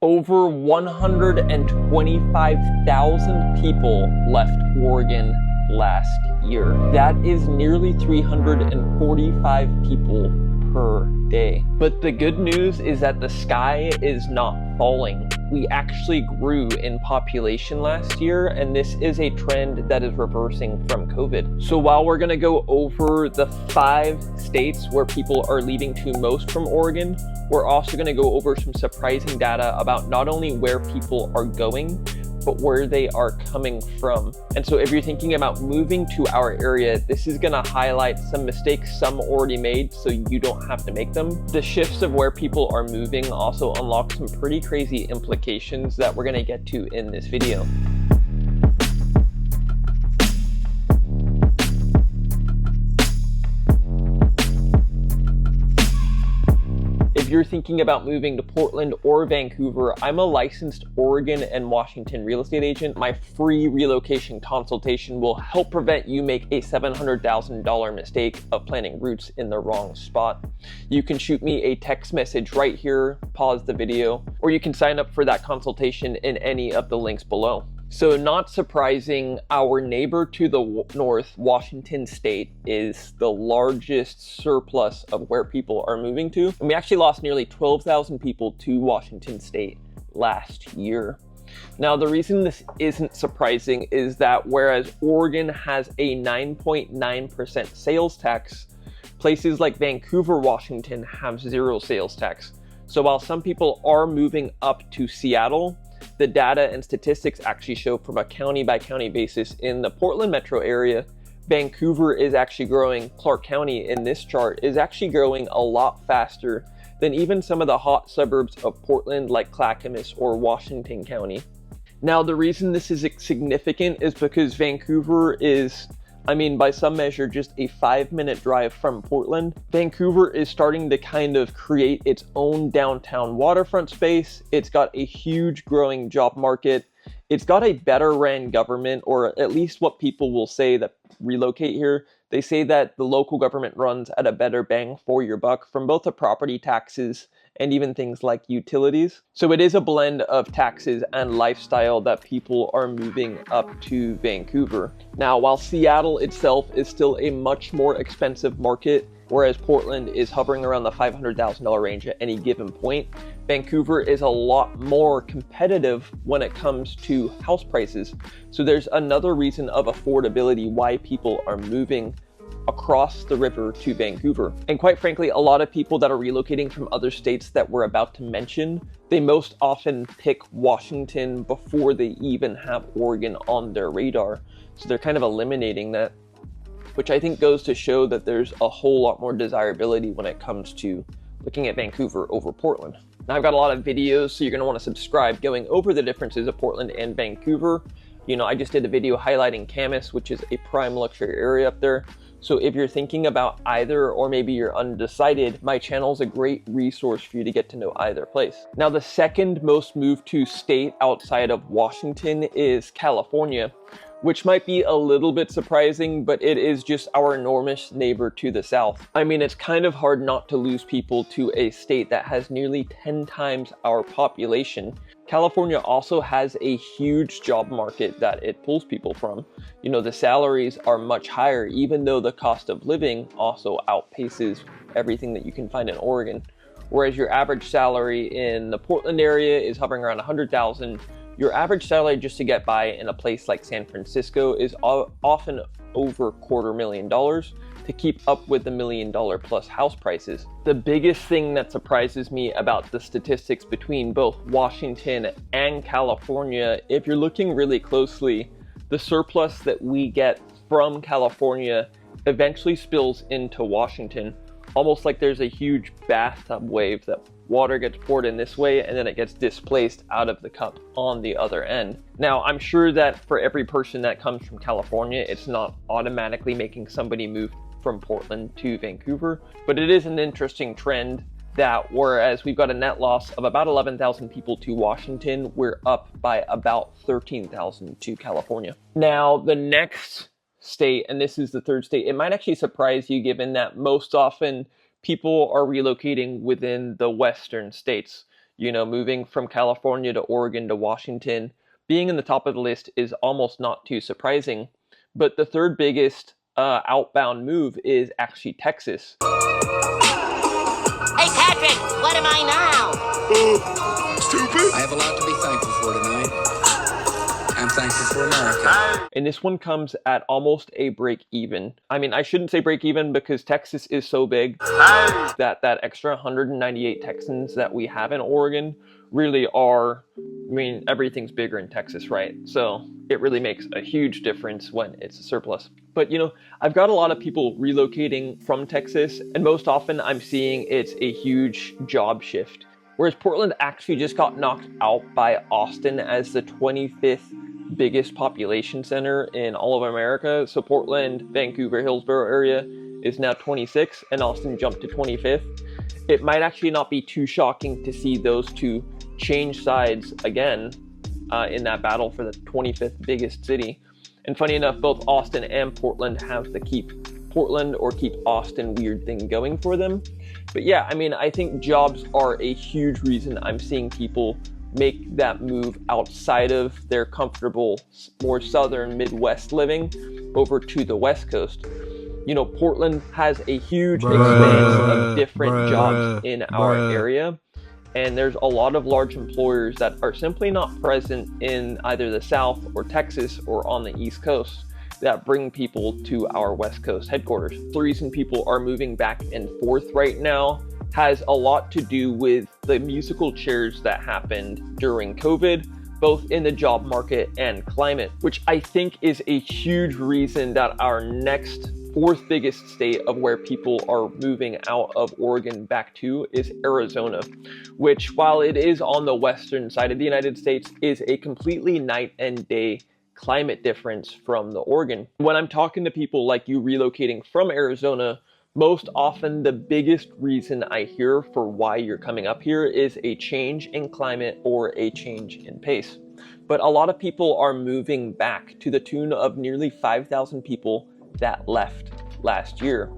Over 125,000 people left Oregon last year. That is nearly 345 people per day. But the good news is that the sky is not falling. We actually grew in population last year, and this is a trend that is reversing from COVID. So while we're gonna go over the 5 states where people are leaving to most from Oregon, we're also gonna go over some surprising data about not only where people are going, but where they are coming from. And so if you're thinking about moving to our area, this is gonna highlight some mistakes some already made so you don't have to make them. The shifts of where people are moving also unlock some pretty crazy implications that we're gonna get to in this video. If you're thinking about moving to Portland or Vancouver, I'm a licensed Oregon and Washington real estate agent. My free relocation consultation will help prevent you make a $700,000 mistake of planting roots in the wrong spot. You can shoot me a text message right here, pause the video, or you can sign up for that consultation in any of the links below. So not surprising, our neighbor to the north, Washington State, is the largest surplus of where people are moving to. And we actually lost nearly 12,000 people to Washington State last year. Now, the reason this isn't surprising is that whereas Oregon has a 9.9% sales tax, places like Vancouver, Washington have 0 sales tax. So while some people are moving up to Seattle, the data and statistics actually show from a county by county basis in the Portland metro area, Vancouver is actually growing. Clark County in this chart is actually growing a lot faster than even some of the hot suburbs of Portland like Clackamas or Washington County. Now, the reason this is significant is because Vancouver is, by some measure, just a 5-minute drive from Portland. Vancouver is starting to kind of create its own downtown waterfront space. It's got a huge growing job market. It's got a better ran government, or at least what people will say that relocate here. They say that the local government runs at a better bang for your buck from both the property taxes and even things like utilities. So it is a blend of taxes and lifestyle that people are moving up to Vancouver. Now, while Seattle itself is still a much more expensive market, whereas Portland is hovering around the $500,000 range at any given point, Vancouver is a lot more competitive when it comes to house prices. So there's another reason of affordability why people are moving across the river to Vancouver. And quite frankly, a lot of people that are relocating from other states that we're about to mention, they most often pick Washington before they even have Oregon on their radar. So they're kind of eliminating that, which I think goes to show that there's a whole lot more desirability when it comes to looking at Vancouver over Portland. Now, I've got a lot of videos, so you're gonna wanna subscribe going over the differences of Portland and Vancouver. I just did a video highlighting Camas, which is a prime luxury area up there. So if you're thinking about either, or maybe you're undecided, my channel is a great resource for you to get to know either place. Now, the second most moved to state outside of Washington is California, which might be a little bit surprising, but it is just our enormous neighbor to the south. It's kind of hard not to lose people to a state that has nearly 10 times our population. California also has a huge job market that it pulls people from. The salaries are much higher, even though the cost of living also outpaces everything that you can find in Oregon. Whereas your average salary in the Portland area is hovering around $100,000, your average salary just to get by in a place like San Francisco is often over $250,000 to keep up with the $1 million plus house prices. The biggest thing that surprises me about the statistics between both Washington and California, if you're looking really closely, the surplus that we get from California eventually spills into Washington, almost like there's a huge bathtub wave that water gets poured in this way and then it gets displaced out of the cup on the other end. Now, I'm sure that for every person that comes from California, it's not automatically making somebody move from Portland to Vancouver, but it is an interesting trend that whereas we've got a net loss of about 11,000 people to Washington, we're up by about 13,000 to California. Now, the next state, and this is the third state, it might actually surprise you given that most often people are relocating within the western states. You know, moving from California to Oregon to Washington, being in the top of the list is almost not too surprising. But the third biggest outbound move is actually Texas. Hey, Patrick, what am I now? Stupid. I have a lot to be thankful for tonight. I'm thankful for America. And this one comes at almost a break even. I mean, I shouldn't say break even because Texas is so big that extra 198 Texans that we have in Oregon really are, I mean, everything's bigger in Texas, right? So it really makes a huge difference when it's a surplus. But you know, I've got a lot of people relocating from Texas, and most often I'm seeing it's a huge job shift. Whereas Portland actually just got knocked out by Austin as the 25th biggest population center in all of America. So Portland, Vancouver, Hillsborough area is now 26 and Austin jumped to 25th. It might actually not be too shocking to see those two change sides again in that battle for the 25th biggest city. And funny enough, both Austin and Portland have the keep Portland or keep Austin weird thing going for them. But yeah, I mean, I think jobs are a huge reason I'm seeing people make that move outside of their comfortable, more southern Midwest living over to the West Coast. You know, Portland has a huge expanse of different jobs in our area. And there's a lot of large employers that are simply not present in either the South or Texas or on the East Coast that bring people to our West Coast headquarters. The reason people are moving back and forth right now has a lot to do with the musical chairs that happened during COVID, both in the job market and climate, which I think is a huge reason that our next fourth biggest state of where people are moving out of Oregon back to is Arizona, which, while it is on the western side of the United States, is a completely night and day climate difference from the Oregon. When I'm talking to people like you relocating from Arizona, most often the biggest reason I hear for why you're coming up here is a change in climate or a change in pace. But a lot of people are moving back to the tune of nearly 5,000 people that left last year.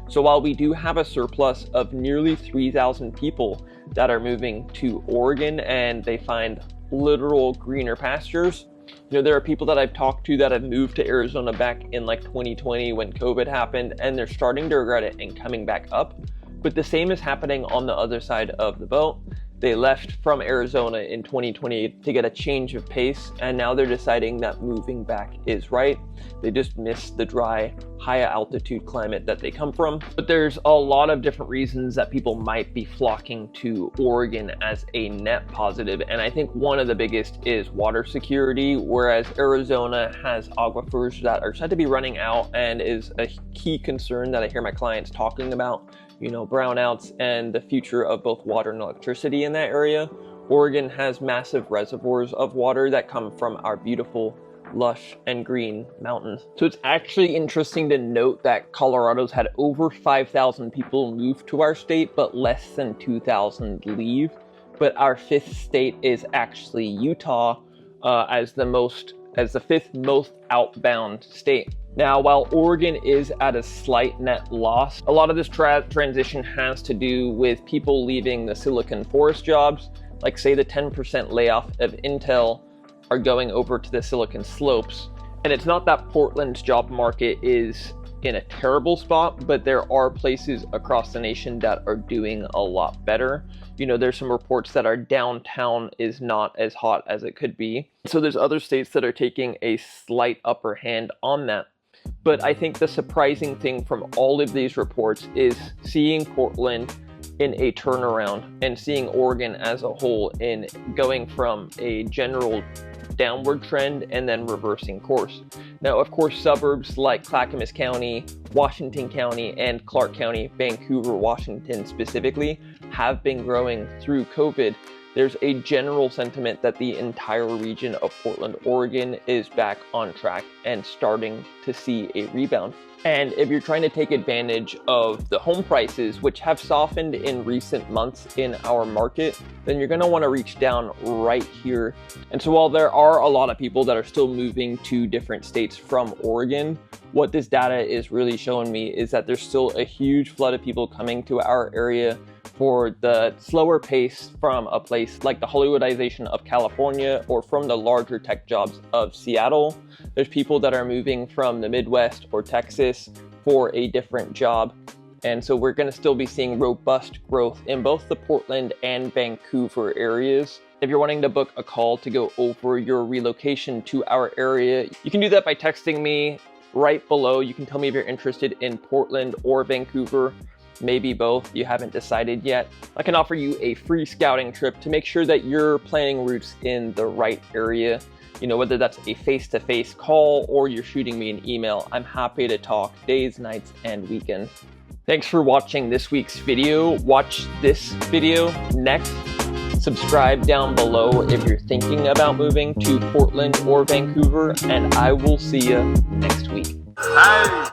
So while we do have a surplus of nearly 3,000 people that are moving to Oregon and they find literal greener pastures, you know, there are people that I've talked to that have moved to Arizona back in like 2020 when COVID happened, and they're starting to regret it and coming back up. But the same is happening on the other side of the boat. They left from Arizona in 2020 to get a change of pace, and now they're deciding that moving back is right. They just miss the dry, high altitude climate that they come from. But there's a lot of different reasons that people might be flocking to Oregon as a net positive, and I think one of the biggest is water security, whereas Arizona has aquifers that are said to be running out and is a key concern that I hear my clients talking about. You know, brownouts and the future of both water and electricity in that area. Oregon has massive reservoirs of water that come from our beautiful, lush, and green mountains. So it's actually interesting to note that Colorado's had over 5,000 people move to our state, but less than 2,000 leave. But our fifth state is actually Utah as the fifth most outbound state. Now, while Oregon is at a slight net loss, a lot of this transition has to do with people leaving the Silicon Forest jobs, like say the 10% layoff of Intel are going over to the Silicon Slopes. And it's not that Portland's job market is in a terrible spot, but there are places across the nation that are doing a lot better. You know, there's some reports that our downtown is not as hot as it could be. So there's other states that are taking a slight upper hand on that. But I think the surprising thing from all of these reports is seeing Portland in a turnaround and seeing Oregon as a whole in going from a general downward trend and then reversing course. Now, of course, suburbs like Clackamas County, Washington County, and Clark County, Vancouver, Washington specifically, have been growing through COVID. There's a general sentiment that the entire region of Portland, Oregon is back on track and starting to see a rebound. And if you're trying to take advantage of the home prices, which have softened in recent months in our market, then you're going to want to reach down right here. And so while there are a lot of people that are still moving to different states from Oregon, what this data is really showing me is that there's still a huge flood of people coming to our area for the slower pace from a place like the Hollywoodization of California or from the larger tech jobs of Seattle. There's people that are moving from the Midwest or Texas for a different job. And so we're going to still be seeing robust growth in both the Portland and Vancouver areas. If you're wanting to book a call to go over your relocation to our area, you can do that by texting me right below. You can tell me if you're interested in Portland or Vancouver, maybe both, you haven't decided yet. I can offer you a free scouting trip to make sure that you're planning routes in the right area. You know, whether that's a face-to-face call or you're shooting me an email, I'm happy to talk days, nights, and weekends. Thanks for watching this week's video. Watch this video next. Subscribe down below if you're thinking about moving to Portland or Vancouver, and I will see you next week. Hey!